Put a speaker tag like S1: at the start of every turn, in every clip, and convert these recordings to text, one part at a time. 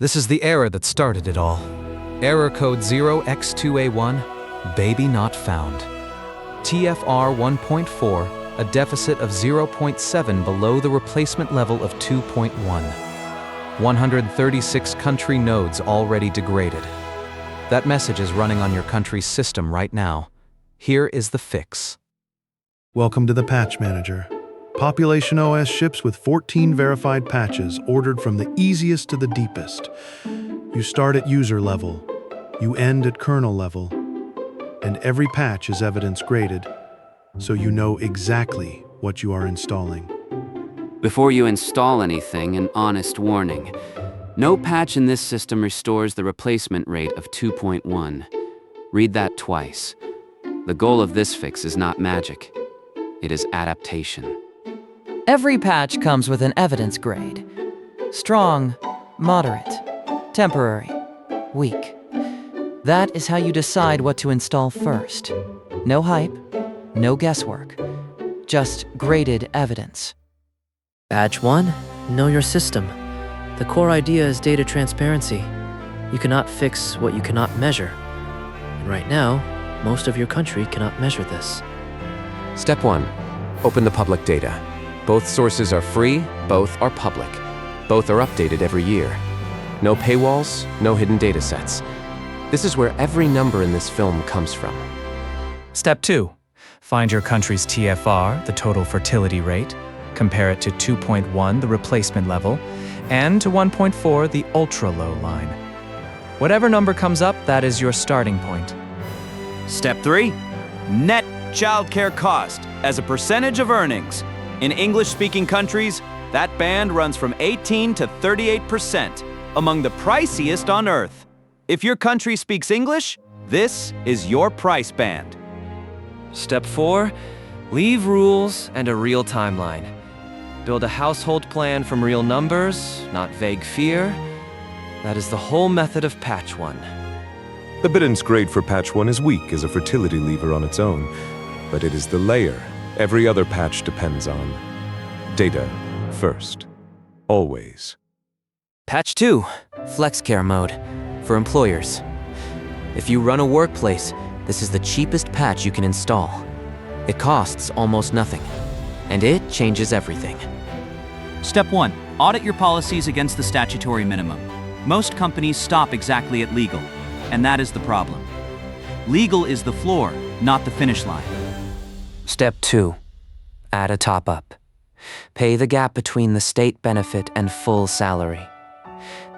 S1: This is the error that started it all. Error code 0x2A1, baby not found. TFR 1.4, a deficit of 0.7 below the replacement level of 2.1. 136 country nodes already degraded. That message is running on your country's system right now. Here is the fix.
S2: Welcome to the Patch Manager. Population OS ships with 14 verified patches ordered from the easiest to the deepest. You start at user level, you end at kernel level, and every patch is evidence graded, so you know exactly what you are installing.
S3: Before you install anything, an honest warning. No patch in this system restores the replacement rate of 2.1. Read that twice. The goal of this fix is not magic. It is adaptation.
S4: Every patch comes with an evidence grade. Strong, moderate, temporary, weak. That is how you decide what to install first. No hype, no guesswork. Just graded evidence.
S5: Patch 1, know your system. The core idea is data transparency. You cannot fix what you cannot measure. And right now, most of your country cannot measure this.
S6: Step 1. Open the public data. Both sources are free, both are public. Both are updated every year. No paywalls, no hidden data sets. This is where every number in this film comes from.
S7: Step 2. Find your country's TFR, the total fertility rate. Compare it to 2.1, the replacement level, and to 1.4, the ultra-low line. Whatever number comes up, that is your starting point.
S8: Step 3. Net childcare cost as a percentage of earnings. In English-speaking countries, that band runs from 18 to 38%, among the priciest on Earth. If your country speaks English, this is your price band.
S9: Step 4. Leave rules and a real timeline. Build a household plan from real numbers, not vague fear. That is the whole method of Patch 1.
S10: The evidence grade for Patch 1 is weak as a fertility lever on its own, but it is the layer every other patch depends on. Data first. Always.
S9: Patch 2, FlexCare mode, for employers. If you run a workplace, this is the cheapest patch you can install. It costs almost nothing, and it changes everything.
S8: Step 1. Audit your policies against the statutory minimum. Most companies stop exactly at legal, and that is the problem. Legal is the floor, not the finish line.
S9: Step 2, add a top-up. Pay the gap between the state benefit and full salary.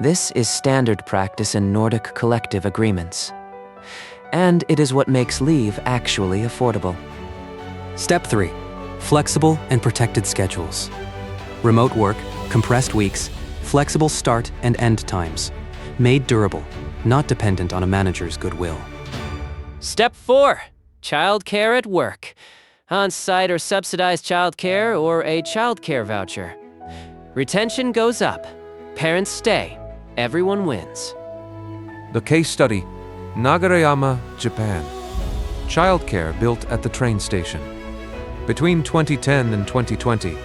S9: This is standard practice in Nordic collective agreements. And it is what makes leave actually affordable.
S11: Step 3, flexible and protected schedules. Remote work, compressed weeks, flexible start and end times. Made durable, not dependent on a manager's goodwill.
S5: Step 4, childcare at work. On-site or subsidized childcare or a childcare voucher. Retention goes up. Parents stay. Everyone wins.
S6: The case study, Nagarayama, Japan. Childcare built at the train station. Between 2010 and 2020,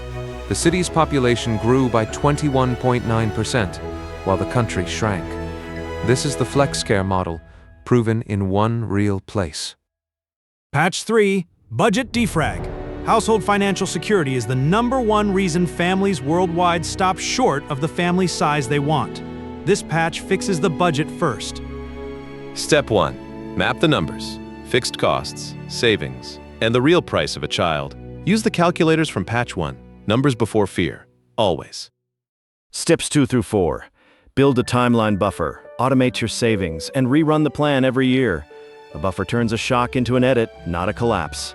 S6: the city's population grew by 21.9%, while the country shrank. This is the FlexCare model, proven in one real place.
S12: Patch 3, Budget Defrag. Household financial security is the #1 reason families worldwide stop short of the family size they want. This patch fixes the budget first.
S13: Step 1. Map the numbers, fixed costs, savings, and the real price of a child. Use the calculators from Patch 1. Numbers before fear. Always.
S14: Steps 2 through 4. Build a timeline buffer, automate your savings, and rerun the plan every year. A buffer turns a shock into an edit, not a collapse.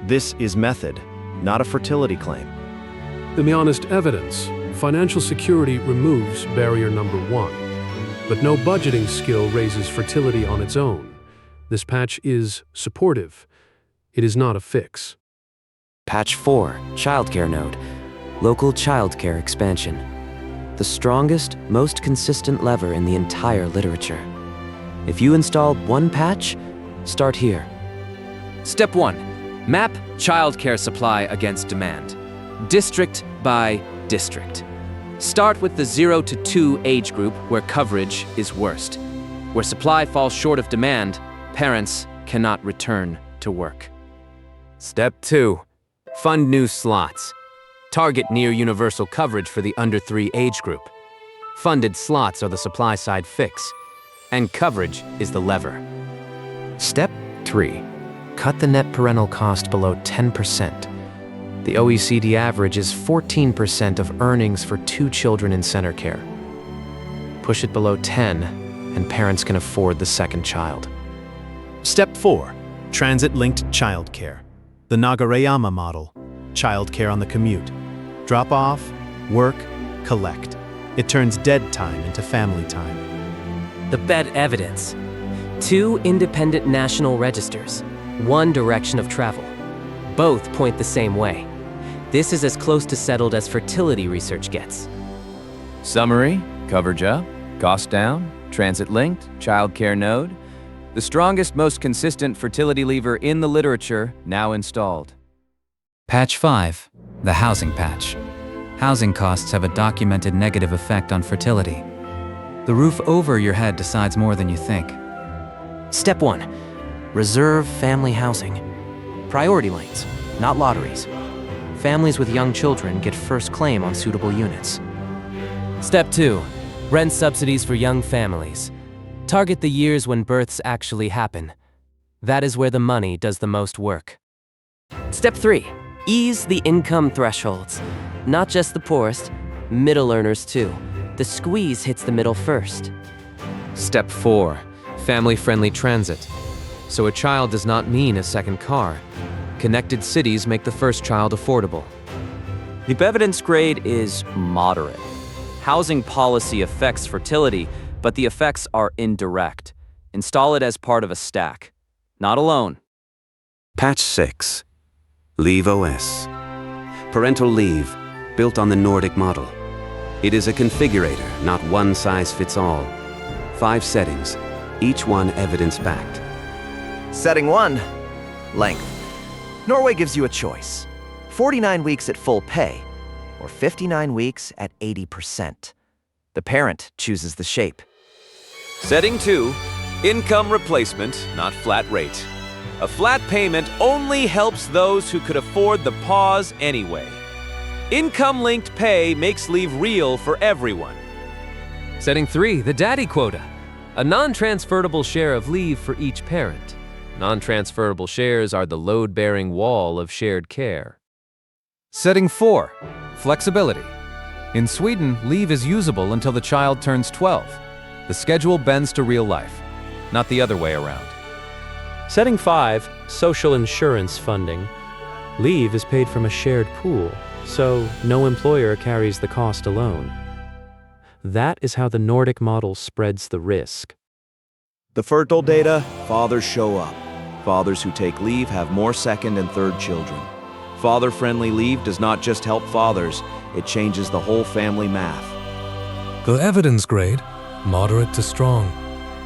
S14: This is method, not a fertility claim.
S15: In the honest evidence, financial security removes barrier number 1. But no budgeting skill raises fertility on its own. This patch is supportive. It is not a fix.
S9: Patch 4, childcare node, local childcare expansion. The strongest, most consistent lever in the entire literature. If you install one patch, start here.
S6: Step 1. Map childcare supply against demand. District by district.
S5: Start with the 0 to 2 age group where coverage is worst. Where supply falls short of demand, parents cannot return to work.
S3: Step 2. Fund new slots. Target near universal coverage for the under 3 age group. Funded slots are the supply side fix, and coverage is the lever.
S1: Step 3. Cut the net parental cost below 10%. The OECD average is 14% of earnings for 2 children in center care. Push it below 10, and parents can afford the second child.
S12: Step 4. Transit-linked childcare. The Nagareyama model. Childcare on the commute. Drop off, work, collect. It turns dead time into family time.
S5: The bed evidence. 2 independent national registers, 1 direction of travel. Both point the same way. This is as close to settled as fertility research gets.
S8: Summary, coverage up, cost down, transit-linked, childcare node. The strongest, most consistent fertility lever in the literature now installed.
S7: Patch 5, the housing patch. Housing costs have a documented negative effect on fertility. The roof over your head decides more than you think.
S4: Step 1. Reserve family housing. Priority lanes, not lotteries. Families with young children get first claim on suitable units.
S5: Step 2. Rent subsidies for young families. Target the years when births actually happen. That is where the money does the most work. Step 3. Ease the income thresholds. Not just the poorest, middle earners too. The squeeze hits the middle first.
S1: Step 4. Family-friendly transit. So a child does not mean a second car. Connected cities make the first child affordable.
S8: The evidence grade is moderate. Housing policy affects fertility, but the effects are indirect. Install it as part of a stack, not alone.
S3: Patch 6. LeaveOS. Parental leave, built on the Nordic model. It is a configurator, not one size fits all. 5 settings, each one evidence-backed.
S16: Setting 1. Length. Norway gives you a choice. 49 weeks at full pay, or 59 weeks at 80%. The parent chooses the shape.
S8: Setting 2. Income replacement, not flat rate. A flat payment only helps those who could afford the pause anyway. Income-linked pay makes leave real for everyone.
S1: Setting 3, the daddy quota. A non-transferable share of leave for each parent. Non-transferable shares are the load-bearing wall of shared care.
S6: Setting 4. Flexibility. In Sweden, leave is usable until the child turns 12. The schedule bends to real life, not the other way around.
S17: Setting 5, social insurance funding. Leave is paid from a shared pool, so no employer carries the cost alone. That is how the Nordic model spreads the risk.
S14: The fertile data, fathers show up. Fathers who take leave have more second and third children. Father-friendly leave does not just help fathers, it changes the whole family math.
S15: The evidence grade, moderate to strong.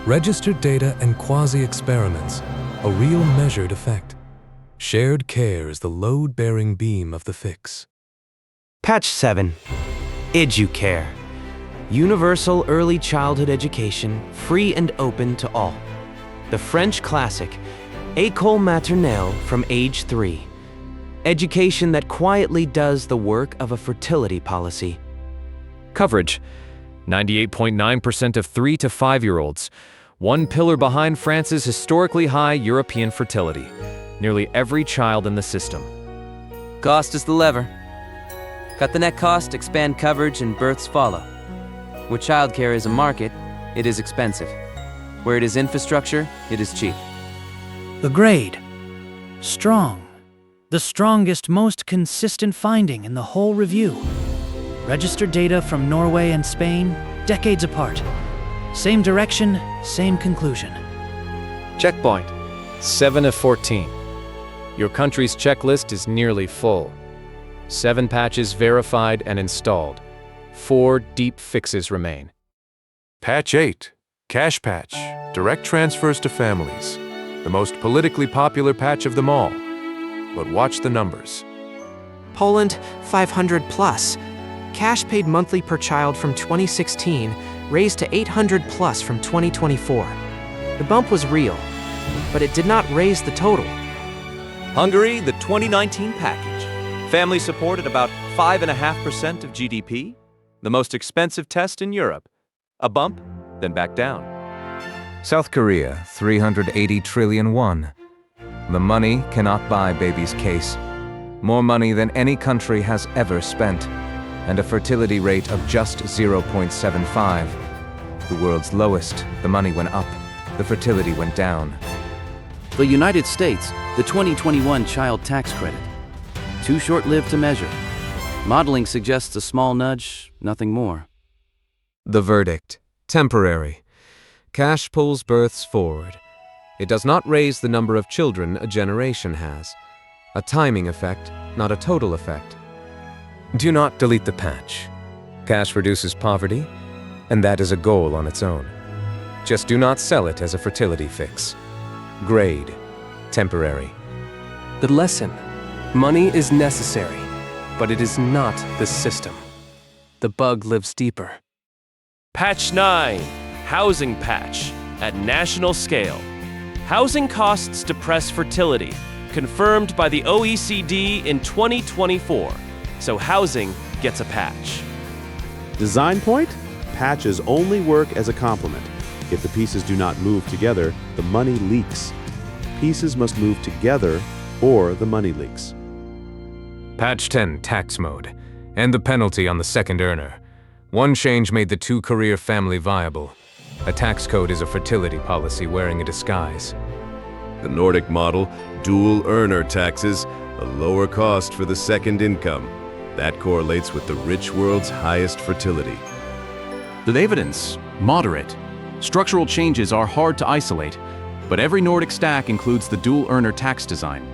S15: Registered data and quasi-experiments, a real measured effect. Shared care is the load-bearing beam of the fix.
S1: Patch 7. EduCare. Universal early childhood education, free and open to all. The French classic, École maternelle from age 3. Education that quietly does the work of a fertility policy.
S6: Coverage. 98.9% of 3 to 5-year-olds. One pillar behind France's historically high European fertility. Nearly every child in the system.
S9: Cost is the lever. Cut the net cost, expand coverage, and births follow. Where childcare is a market, it is expensive. Where it is infrastructure, it is cheap.
S18: The grade. Strong. The strongest, most consistent finding in the whole review. Registered data from Norway and Spain, decades apart. Same direction, same conclusion.
S17: Checkpoint. 7 of 14. Your country's checklist is nearly full. 7 patches verified and installed. 4 deep fixes remain.
S6: Patch 8. Cash patch. Direct transfers to families. The most politically popular patch of them all. But watch the numbers.
S1: Poland, 500 plus.
S19: Cash paid monthly per child from 2016 raised to 800 plus from 2024. The bump was real, but it did not raise the total.
S8: Hungary, the 2019 package. Family support at about 5.5% of GDP. The most expensive test in Europe. A bump, then back down.
S1: South Korea, 380 trillion won. The money cannot buy baby's case. More money than any country has ever spent, and a fertility rate of just 0.75. The world's lowest. The money went up. The fertility went down.
S20: The United States, the 2021 child tax credit. Too short-lived to measure. Modeling suggests a small nudge, nothing more.
S6: The verdict: temporary. Cash pulls births forward. It does not raise the number of children a generation has. A timing effect, not a total effect. Do not delete the patch. Cash reduces poverty, and that is a goal on its own. Just do not sell it as a fertility fix. Grade: temporary.
S21: The lesson: money is necessary, but it is not the system. The bug lives deeper.
S5: Patch 9, Housing Patch, at national scale. Housing costs depress fertility, confirmed by the OECD in 2024. So housing gets a patch.
S22: Design point? Patches only work as a complement. If the pieces do not move together, the money leaks. Pieces must move together, or the money leaks.
S6: Patch 10, tax mode. And the penalty on the second earner. One change made the two-career family viable. A tax code is a fertility policy wearing a disguise.
S23: The Nordic model, dual earner taxes, a lower cost for the second income. That correlates with the rich world's highest fertility.
S8: The evidence: moderate. Structural changes are hard to isolate, but every Nordic stack includes the dual earner tax design.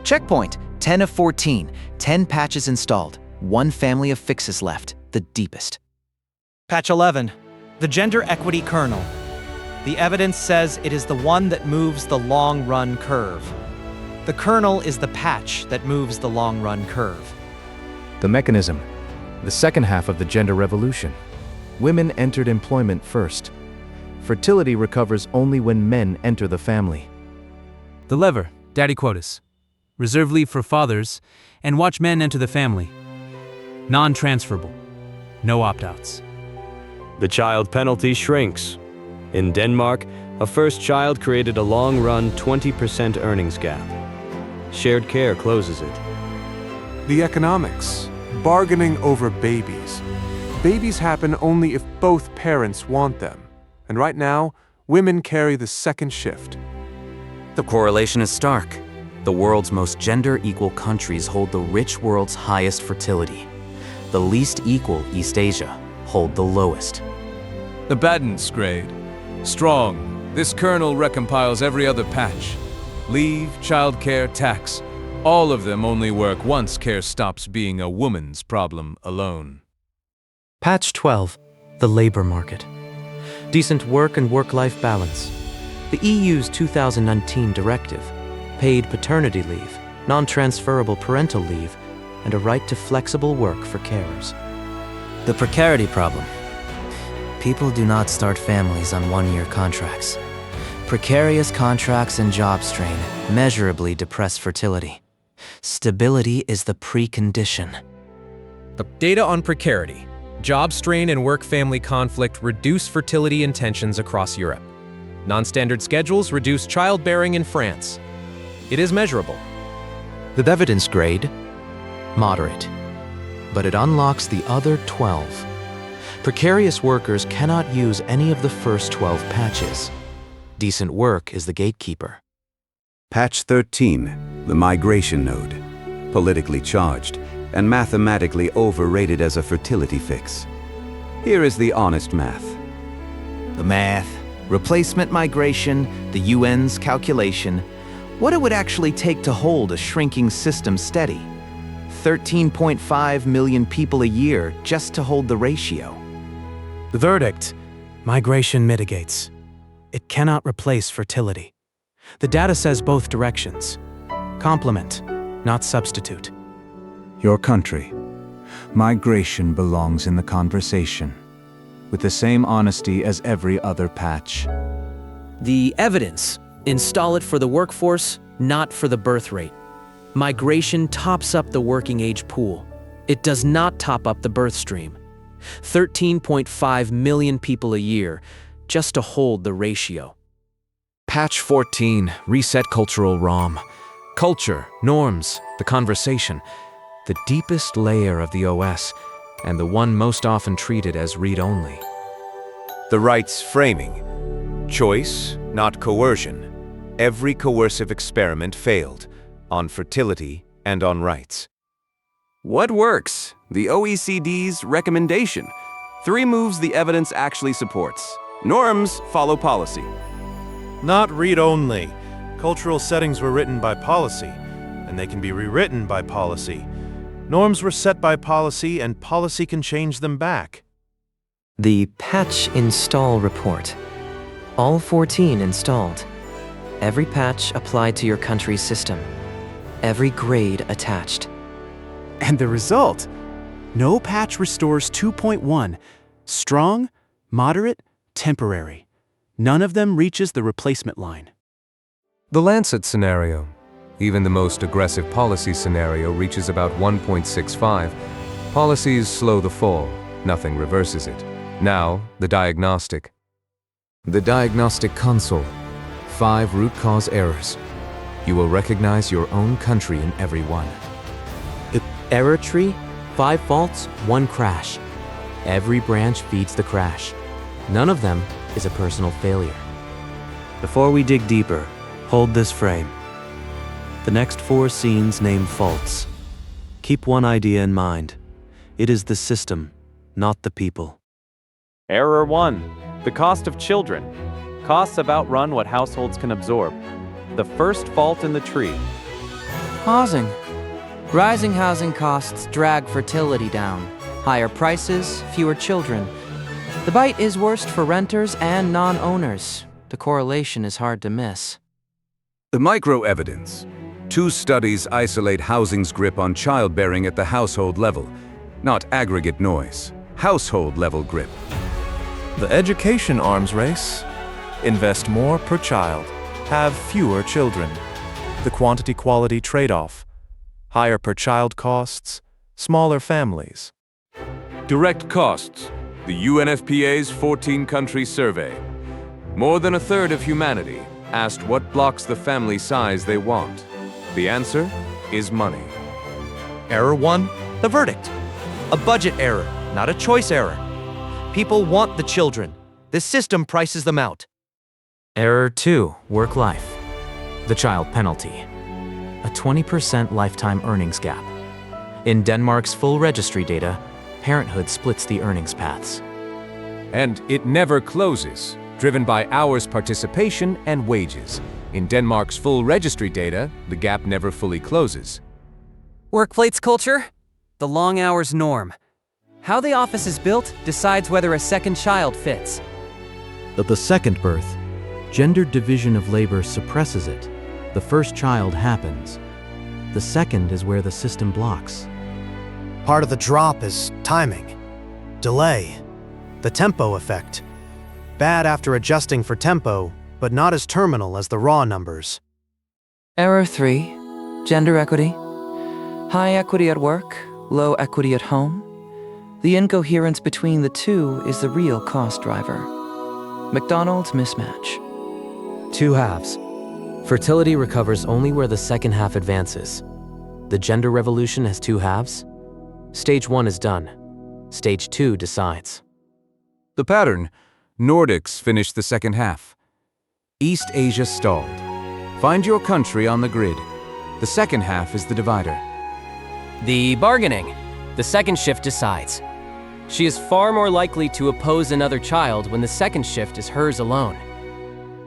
S16: Checkpoint, 10 of 14, 10 patches installed, 1 family of fixes left, the deepest.
S24: Patch 11, the gender equity kernel. The evidence says it is the one that moves the long-run curve. The kernel is the patch that moves the long-run curve.
S25: The mechanism, the second half of the gender revolution. Women entered employment first. Fertility recovers only when men enter the family.
S12: The lever, daddy quotas. Reserve leave for fathers, and watch men enter the family. Non-transferable. No opt-outs.
S17: The child penalty shrinks. In Denmark, a first child created a long-run 20% earnings gap. Shared care closes it.
S6: The economics. Bargaining over babies. Babies happen only if both parents want them. And right now, women carry the second shift.
S9: The correlation is stark. The world's most gender-equal countries hold the rich world's highest fertility. The least equal East Asia hold the lowest.
S6: The badness grade. Strong. This kernel recompiles every other patch. Leave, childcare, tax. All of them only work once care stops being a woman's problem alone.
S4: Patch 12, the labor market. Decent work and work-life balance. The EU's 2019 directive, paid paternity leave, non-transferable parental leave, and a right to flexible work for carers.
S9: The precarity problem. People do not start families on one-year contracts. Precarious contracts and job strain measurably depress fertility. Stability is the precondition.
S7: The data on precarity. Job strain and work-family conflict reduce fertility and tensions across Europe. Non-standard schedules reduce childbearing in France. It is measurable.
S1: The evidence grade? Moderate. But it unlocks the other 12. Precarious workers cannot use any of the first 12 patches. Decent work is the gatekeeper.
S26: Patch 13, the migration node. Politically charged and mathematically overrated as a fertility fix. Here is the honest math.
S16: The math, replacement migration, the UN's calculation, what it would actually take to hold a shrinking system steady. 13.5 million people a year just to hold the ratio.
S12: The verdict: migration mitigates. It cannot replace fertility. The data says both directions. Complement, not substitute.
S25: Your country. Migration belongs in the conversation, with the same honesty as every other patch.
S19: The evidence. Install it for the workforce, not for the birth rate. Migration tops up the working age pool. It does not top up the birth stream. 13.5 million people a year, just to hold the ratio.
S1: Patch 14, reset cultural ROM. Culture, norms, the conversation, the deepest layer of the OS, and the one most often treated as read-only.
S2: The rights framing. Choice, not coercion. Every coercive experiment failed, on fertility and on rights.
S8: What works? The OECD's recommendation. 3 moves the evidence actually supports. Norms follow policy.
S12: Not read-only. Cultural settings were written by policy, and they can be rewritten by policy. Norms were set by policy, and policy can change them back.
S4: The patch install report. All 14 installed. Every patch applied to your country's system. Every grade attached.
S3: And the result? No patch restores 2.1. Strong, moderate, temporary. None of them reaches the replacement line.
S6: The Lancet scenario. Even the most aggressive policy scenario reaches about 1.65. Policies slow the fall. Nothing reverses it. Now, the diagnostic.
S1: The diagnostic console. 5 root cause errors. You will recognize your own country in every one.
S10: Error tree, 5 faults, 1 crash. Every branch feeds the crash. None of them is a personal failure.
S11: Before we dig deeper, hold this frame. The next 4 scenes name faults. Keep one idea in mind. It is the system, not the people.
S17: Error 1. The cost of children. Costs have outrun what households can absorb. The first fault in the tree.
S4: Housing. Rising housing costs drag fertility down. Higher prices, fewer children. The bite is worst for renters and non-owners. The correlation is hard to miss.
S26: The micro-evidence. 2 studies isolate housing's grip on childbearing at the household level, not aggregate noise, household-level grip.
S13: The education arms race. Invest more per child. Have fewer children. The quantity-quality trade-off. Higher per child costs. Smaller families.
S6: Direct costs. The UNFPA's 14-country survey. More than a third of humanity asked what blocks the family size they want. The answer is money.
S24: Error 1, the verdict. A budget error, not a choice error. People want the children. The system prices them out.
S10: Error 2, work-life. The child penalty. A 20% lifetime earnings gap. In Denmark's full registry data, parenthood splits the earnings paths.
S6: And it never closes, driven by hours participation and wages. In Denmark's full registry data, the gap never fully closes.
S5: Workplace culture? The long hours norm. How the office is built decides whether a second child fits.
S10: At the second birth, gendered division of labor suppresses it. The first child happens. The second is where the system blocks.
S14: Part of the drop is timing, delay, the tempo effect. Bad after adjusting for tempo, but not as terminal as the raw numbers.
S4: Error 3, gender equity. High equity at work, low equity at home. The incoherence between the two is the real cost driver. McDonald's mismatch.
S10: 2 halves. Fertility recovers only where the second half advances. The gender revolution has 2 halves. Stage 1 is done. Stage 2 decides.
S6: The pattern. Nordics finished the second half. East Asia stalled. Find your country on the grid. The second half is the divider.
S5: The bargaining. The second shift decides. She is far more likely to oppose another child when the second shift is hers alone.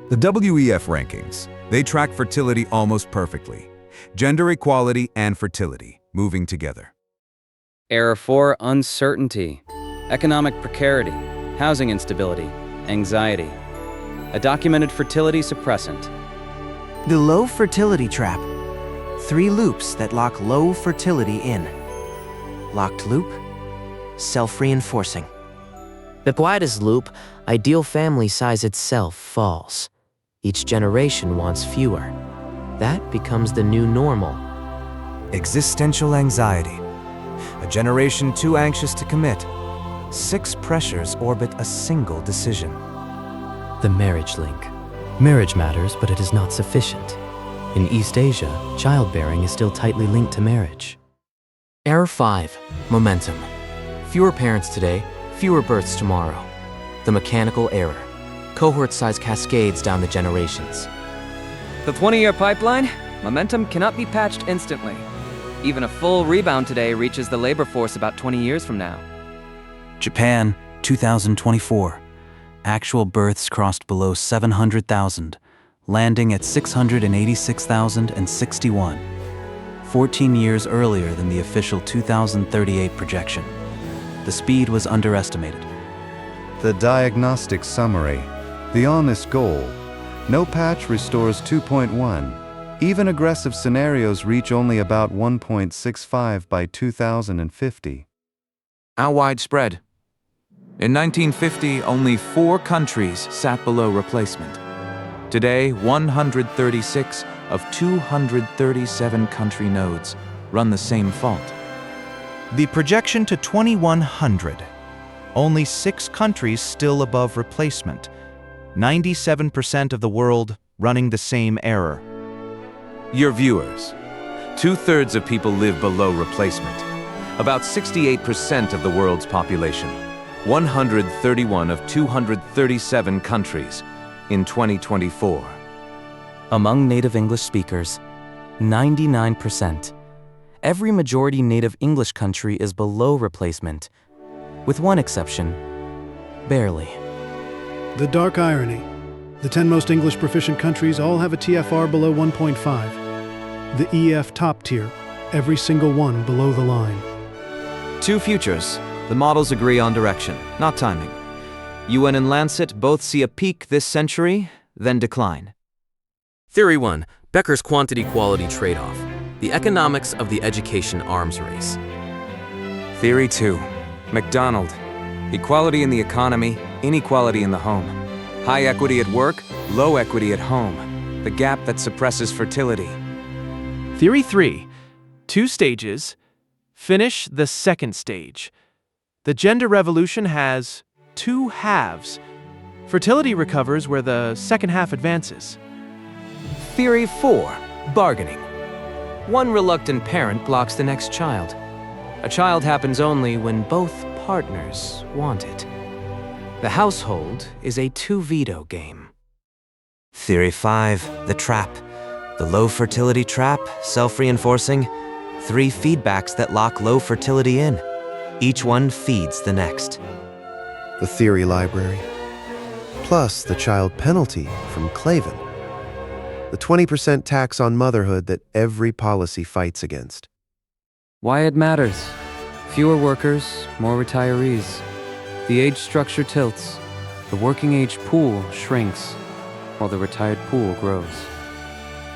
S26: The WEF rankings. They track fertility almost perfectly. Gender equality and fertility, moving together.
S20: Error 4, uncertainty. Economic precarity, housing instability, anxiety. A documented fertility suppressant.
S27: The low fertility trap. 3 loops that lock low fertility in. Locked loop,
S7: self-reinforcing. The quietest loop, ideal family size itself falls. Each generation wants fewer. That becomes the new normal.
S2: Existential anxiety. A generation too anxious to commit. 6 pressures orbit a single decision.
S7: The marriage link. Marriage matters, but it is not sufficient. In East Asia, childbearing is still tightly linked to marriage.
S10: Error 5. Momentum. Fewer parents today, fewer births tomorrow. The mechanical error. Cohort size cascades down the generations.
S9: The 20-year pipeline? Momentum cannot be patched instantly. Even a full rebound today reaches the labor force about 20 years from now.
S11: Japan, 2024. Actual births crossed below 700,000, landing at 686,061, 14 years earlier than the official 2038 projection. The speed was underestimated.
S26: The diagnostic summary. The honest goal. No patch restores 2.1. Even aggressive scenarios reach only about 1.65 by 2050.
S6: How widespread? In 1950, only 4 countries sat below replacement. Today, 136 of 237 country nodes run the same fault.
S12: The projection to 2100. Only 6 countries still above replacement. 97% of the world running the same error.
S2: Your viewers. 2/3 of people live below replacement. About 68% of the world's population. 131 of 237 countries in 2024.
S11: Among native English speakers, 99%. Every majority native English country is below replacement, with one exception, barely.
S15: The dark irony. The 10 most English proficient countries all have a TFR below 1.5. The EF top tier, every single one below the line.
S8: 2 futures. The models agree on direction, not timing. UN and Lancet both see a peak this century, then decline.
S18: Theory 1. Becker's quantity-quality trade-off. The economics of the education arms race.
S6: Theory 2. McDonald. Equality in the economy, inequality in the home. High equity at work, low equity at home. The gap that suppresses fertility.
S12: Theory 3. 2 stages. Finish the second stage. The gender revolution has 2 halves. Fertility recovers where the second half advances.
S1: Theory 4. Bargaining. One reluctant parent blocks the next child. A child happens only when both partners want it. The household is a 2-veto game.
S16: Theory 5. The trap. The low fertility trap, self-reinforcing. 3 feedbacks that lock low fertility in. Each one feeds the next.
S21: The theory library, plus the child penalty from Kleven. The 20% tax on motherhood that every policy fights against.
S9: Why it matters. Fewer workers, more retirees. The age structure tilts. The working age pool shrinks, while the retired pool grows.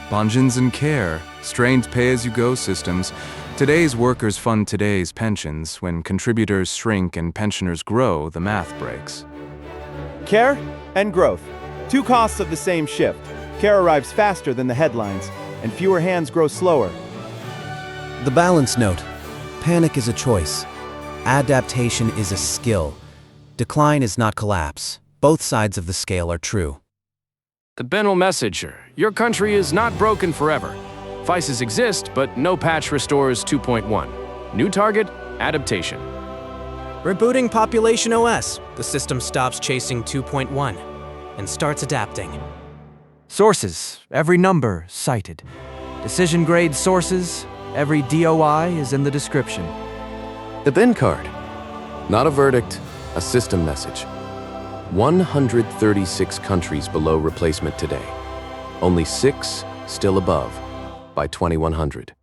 S6: Bungeons and care, strained pay-as-you-go systems. Today's workers fund today's pensions. When contributors shrink and pensioners grow, the math breaks.
S22: Care and growth. 2 costs of the same shift. Care arrives faster than the headlines, and fewer hands grow slower.
S14: The balance note. Panic is a choice. Adaptation is a skill. Decline is not collapse. Both sides of the scale are true.
S23: The Benel Messenger. Your country is not broken forever. Vices exist, but no patch restores 2.1. New target, adaptation.
S24: Rebooting Population OS. The system stops chasing 2.1 and starts adapting.
S8: Sources. Every number cited. Decision grade sources. Every DOI is in the description.
S13: The bin card. Not a verdict, a system message. 136 countries below replacement today. Only 6 still above by 2100.